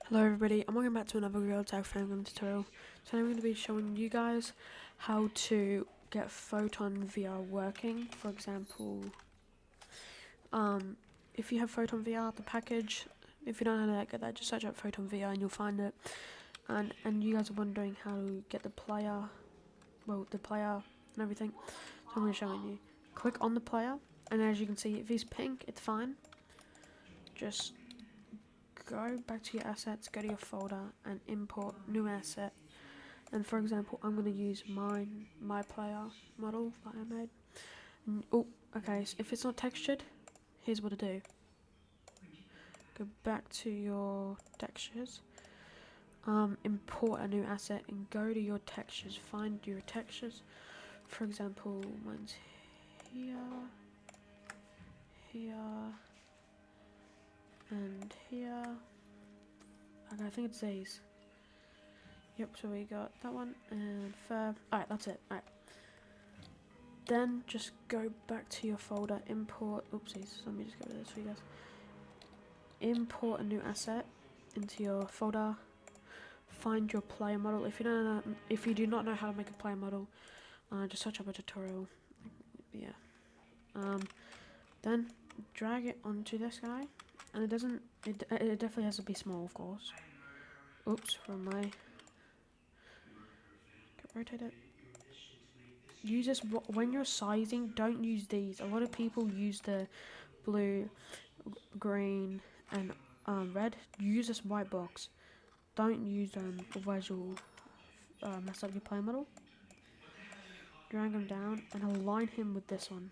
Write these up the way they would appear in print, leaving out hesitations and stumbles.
Hello everybody, I'm welcome back to another Real Tag Fangame tutorial. So I'm going to be showing you guys how to get Photon VR working. For example, if you have Photon VR, the package, if you don't know how to get that, just search up Photon VR and you'll find it. And you guys are wondering how to get the player and everything. So I'm going to show you. Click on the player, and as you can see, if he's pink, it's fine. Just go back to your assets, go to your folder and import new asset. And for example, I'm going to use my player model that I made. Oh, okay, so if it's not textured, here's what to do. Go back to your textures, import a new asset and go to your textures, find your textures. For example, mine's here, and here. Okay, I think it's these. Yep, so we got that one and fur. Alright, that's it. Alright. Then just go back to your folder, import, oopsies, let me just get rid of this for you guys. Import a new asset into your folder, find your player model. If you do not know how to make a player model, just search up a tutorial. Yeah. Then drag it onto this guy, and it definitely has to be small, of course. Oops, from my, rotate it. Use this when you're sizing. Don't use these. A lot of people use the blue, green, and red. Use this white box. Don't use otherwise you'll mess up your player model. Drag him down and align him with this one.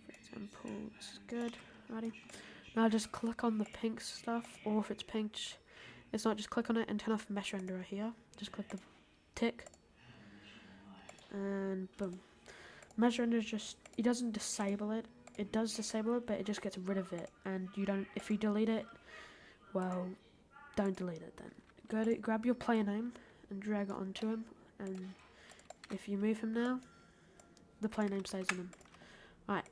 For example, this is good. Ready? Now just click on the pink stuff, or if it's pink, it's not. Just click on it and turn off Mesh Renderer here. Just click the tick, and boom. Mesh Renderer it doesn't disable it. It does disable it, but it just gets rid of it. And you don't. If you delete it, well, don't delete it then. Grab your player name and drag it onto him, and if you move him now, the player name stays on him. Alright.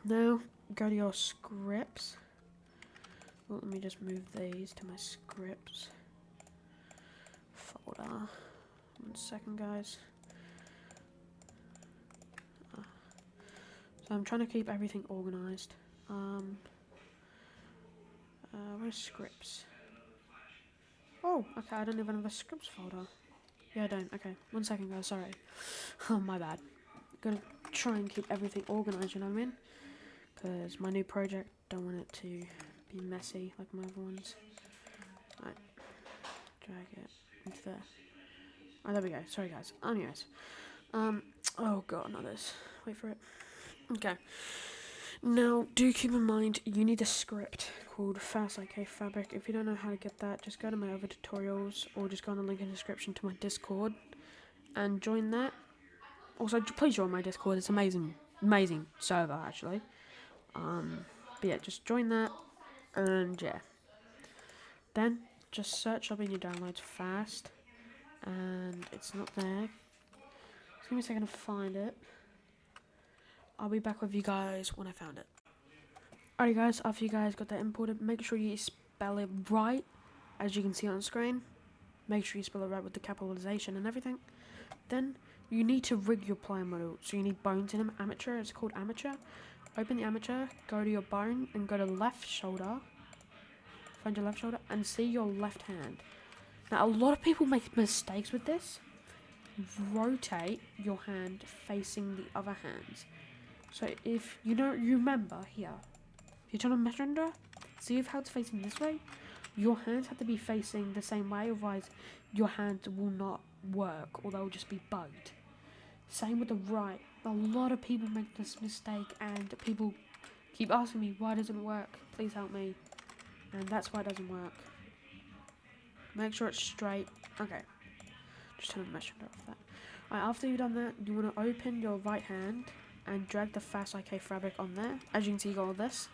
Now go to your scripts. Well, let me just move these to my scripts folder. 1 second, guys. So I'm trying to keep everything organized. Where's scripts? Oh, okay, I don't even have a scripts folder. Yeah, I don't. Okay, 1 second, guys. Sorry. Oh, my bad. Gotta try and keep everything organized, you know what I mean? Because my new project, don't want it to be messy like my other ones. Alright, drag it into there. Oh, there we go. Sorry, guys. Anyways, oh god, not this. Wait for it. Okay. Now, do keep in mind, you need a script called FastIK Fabric. If you don't know how to get that, just go to my other tutorials, or just go on the link in the description to my Discord and join that. Also, please join my Discord. It's amazing server actually. But yeah, just join that, and yeah. Then just search up in your downloads fast, and it's not there. Just give me a second to find it. I'll be back with you guys when I found it. Alright guys, after you guys got that imported, make sure you spell it right, as you can see on the screen. Make sure you spell it right with the capitalization and everything. Then you need to rig your player model. So you need bones in them. Amateur, it's called amateur. Open the amateur, go to your bone, and go to left shoulder. Find your left shoulder, and see your left hand. Now, a lot of people make mistakes with this. Rotate your hand facing the other hands. So if you don't remember here, if you turn on Mesh Renderer, see if how it's facing this way. Your hands have to be facing the same way, otherwise your hands will not work, or they'll just be bugged. Same with the right. A lot of people make this mistake, and people keep asking me, why doesn't it work? Please help me. And that's why it doesn't work. Make sure it's straight. Okay. Just turn the Mesh Renderer off that. Alright, after you've done that, you want to open your right hand and drag the FastIK Fabric on there. As you can see, you got all this.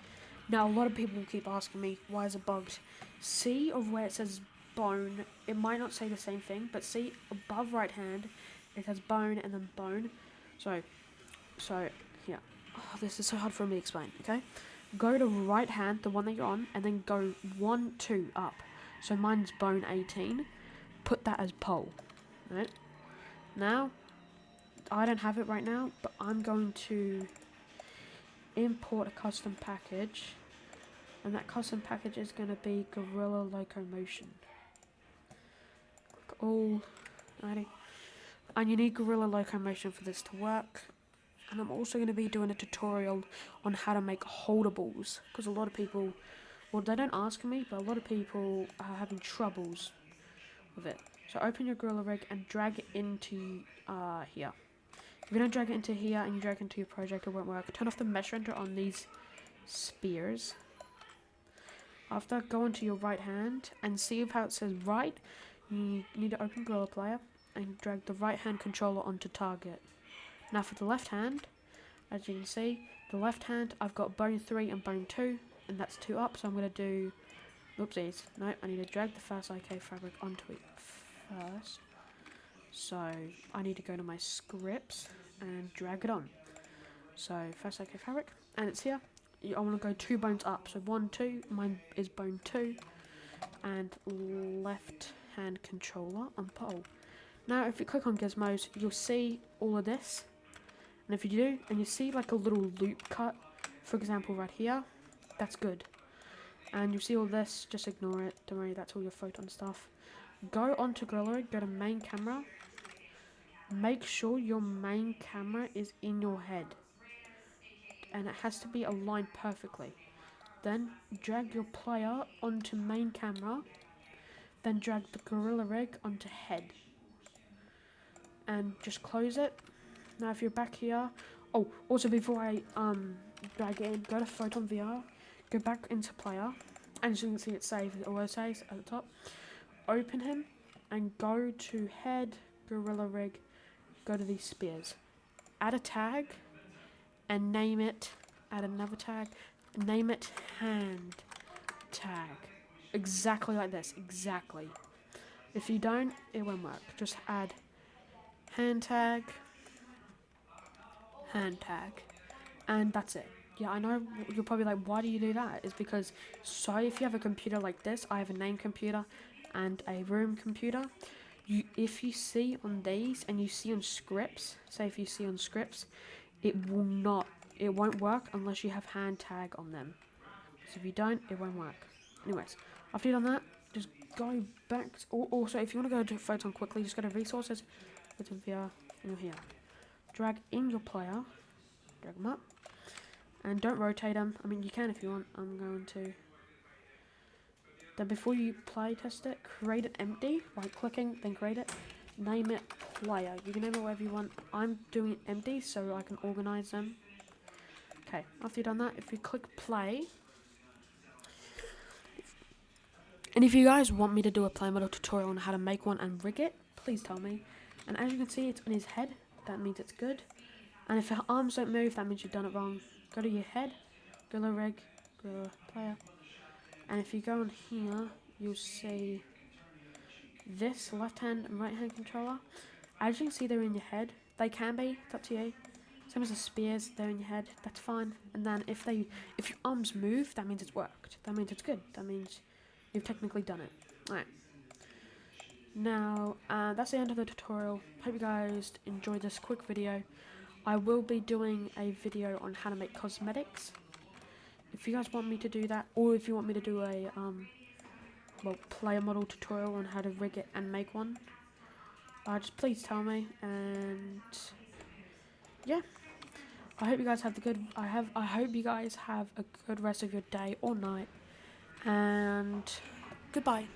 Now, a lot of people keep asking me, why is it bugged? See of where it says bone, it might not say the same thing, but see above right hand, it says bone and then bone. So, yeah. Oh, this is so hard for me to explain, okay? go to right hand, the one that you're on, and then go 1, 2 up. So mine's bone 18. Put that as pole. Right? Now, I don't have it right now, but I'm going to import a custom package. And that custom package is going to be Gorilla Locomotion. Click all. Alrighty. And you need Gorilla Locomotion for this to work. And I'm also going to be doing a tutorial on how to make holdables. Because a lot of people, well, they don't ask me, but a lot of people are having troubles with it. So open your Gorilla Rig and drag it into here. If you don't drag it into here and you drag it into your project, it won't work. Turn off the mesh render on these spears. After, go onto your right hand and see how it says right. You need to open Gorilla Player and drag the right hand controller onto target. Now for the left hand, as you can see, the left hand I've got bone 3 and bone 2, and that's 2 up, so I'm going to do, oopsies, no, I need to drag the Fast IK fabric onto it first. So I need to go to my scripts and drag it on. So Fast IK fabric, and it's here. I want to go 2 bones up, so 1, 2, mine is bone 2, and left hand controller on pole. Now if you click on gizmos, you'll see all of this, and if you do, and you see like a little loop cut, for example right here, that's good. And you see all this, just ignore it, don't worry, that's all your photon stuff. Go onto Gorilla Rig, go to main camera, make sure your main camera is in your head. And it has to be aligned perfectly. Then drag your player onto main camera. Then drag the Gorilla Rig onto head. And just close it. Now if you're back here, oh, also before I drag it in, go to Photon VR, go back into player, and as you can see it saves, it auto saves at the top. Open him and go to head, Gorilla Rig, go to these spears. Add a tag. And name it, add another tag, name it hand tag. Exactly like this, exactly. If you don't, it won't work. Just add hand tag, and that's it. Yeah, I know you're probably like, why do you do that? It's because, so if you have a computer like this, I have a name computer and a room computer. If you see on these and you see on scripts, say if you see on scripts, it won't work unless you have hand tag on them. So if you don't, it won't work. Anyways, after you've done that, just go back. Also, if you want to go to Photon quickly, just go to Resources, Photon VR, and you're here. Drag in your player, drag them up, and don't rotate them. I mean, you can if you want. I'm going to. Then before you play test it, create it empty, right clicking, then create it. Name it player. You can name it whatever you want. I'm doing it empty so I can organize them. Okay, after you've done that, if you click play, and if you guys want me to do a play model tutorial on how to make one and rig it, please tell me. And as you can see, it's on his head. That means it's good. And if your arms don't move, that means you've done it wrong. Go to your head, Gorilla Rig, Gorilla Player. And if you go on here, you'll see this left hand and right hand controller. As you can see, they're in your head. They can be, it's up to you. Same as the spears, they're in your head, that's fine. And then if your arms move, that means it's worked. That means it's good. That means you've technically done it. Alright. Now, that's the end of the tutorial. Hope you guys enjoyed this quick video. I will be doing a video on how to make cosmetics. If you guys want me to do that, or if you want me to do a player model tutorial on how to rig it and make one, just please tell me. And yeah, I hope you guys have I hope you guys have a good rest of your day or night, and goodbye.